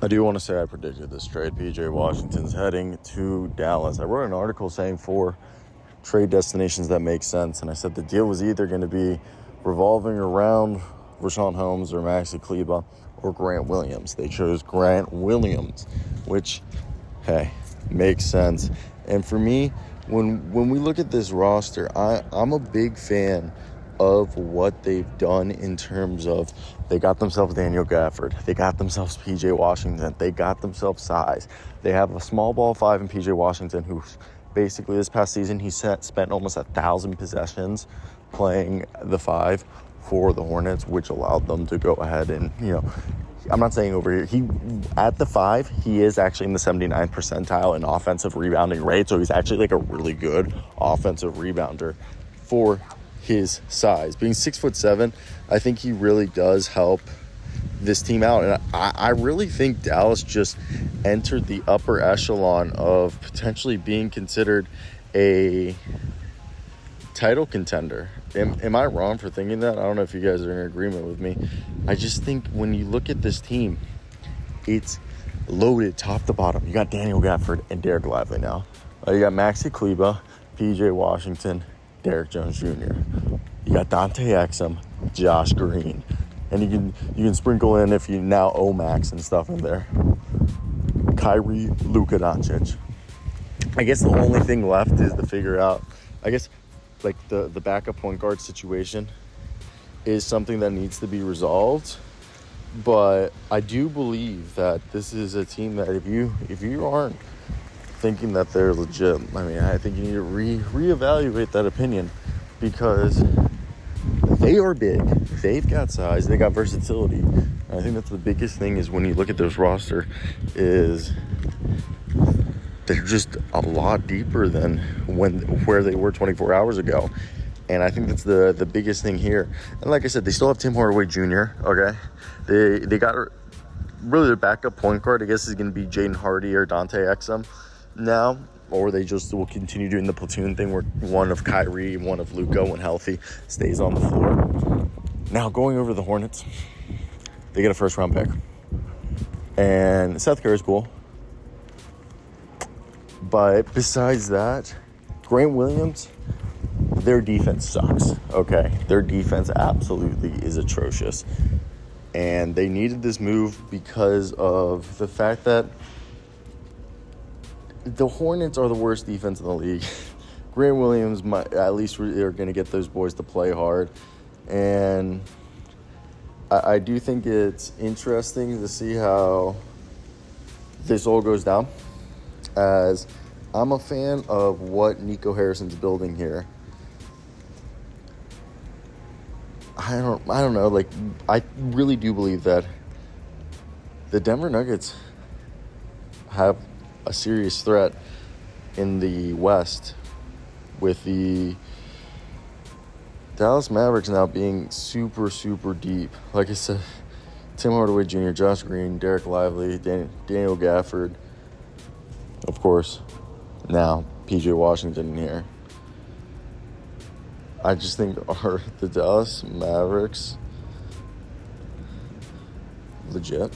I do want to say I predicted this trade. P.J. Washington's heading to Dallas. I wrote an article saying 4 trade destinations that make sense, and I said the deal was either going to be revolving around Rashawn Holmes or Maxi Kleba or Grant Williams. They chose Grant Williams, which, hey, makes sense. And for me, when we look at this roster, I'm a big fan of what they've done in terms of they got themselves Daniel Gafford, they got themselves P.J. Washington, they got themselves size. They have a small ball 5 in P.J. Washington, who basically this past season he spent almost 1,000 possessions playing the 5 for the Hornets, which allowed them to go ahead and, I'm not saying over here, at the 5, he is actually in the 79th percentile in offensive rebounding rate, so he's actually like a really good offensive rebounder for his size. Being 6'7", I think he really does help this team out. And I really think Dallas just entered the upper echelon of potentially being considered a title contender. Am I wrong for thinking that? I don't know if you guys are in agreement with me. I just think when you look at this team, it's loaded top to bottom. You got Daniel Gafford and Derek Lively now. You got Maxi Kleba, P.J. Washington, Derek Jones Jr. You got Dante Exum, Josh Green. And you can sprinkle in, if you now owe Max and stuff in there, Kyrie, Luka Doncic. I guess the only thing left is to figure out, like the backup point guard situation is something that needs to be resolved. But I do believe that this is a team that if you aren't thinking that they're legit, I think you need to reevaluate that opinion, because they are big. They've got size. They got versatility. And I think that's the biggest thing is when you look at this roster is they're just a lot deeper than where they were 24 hours ago. And I think that's the biggest thing here. And like I said, they still have Tim Hardaway Jr., okay? They got really their backup point guard, I guess, is going to be Jaden Hardy or Dante Exum now. Or they just will continue doing the platoon thing where one of Kyrie, one of Luka, when healthy, stays on the floor. Now, going over the Hornets, they get a first-round pick. And Seth Curry's cool. But besides that, Grant Williams, their defense sucks, okay? Their defense absolutely is atrocious. And they needed this move because of the fact that the Hornets are the worst defense in the league. Grant Williams, at least are going to get those boys to play hard. And I do think it's interesting to see how this all goes down, as I'm a fan of what Nico Harrison's building here. I don't know. Like, I really do believe that the Denver Nuggets have a serious threat in the West, with the Dallas Mavericks now being super, super deep. Like I said, Tim Hardaway Jr., Josh Green, Derek Lively, Daniel Gafford, of course, now P.J. Washington in here. I just think are the Dallas Mavericks legit?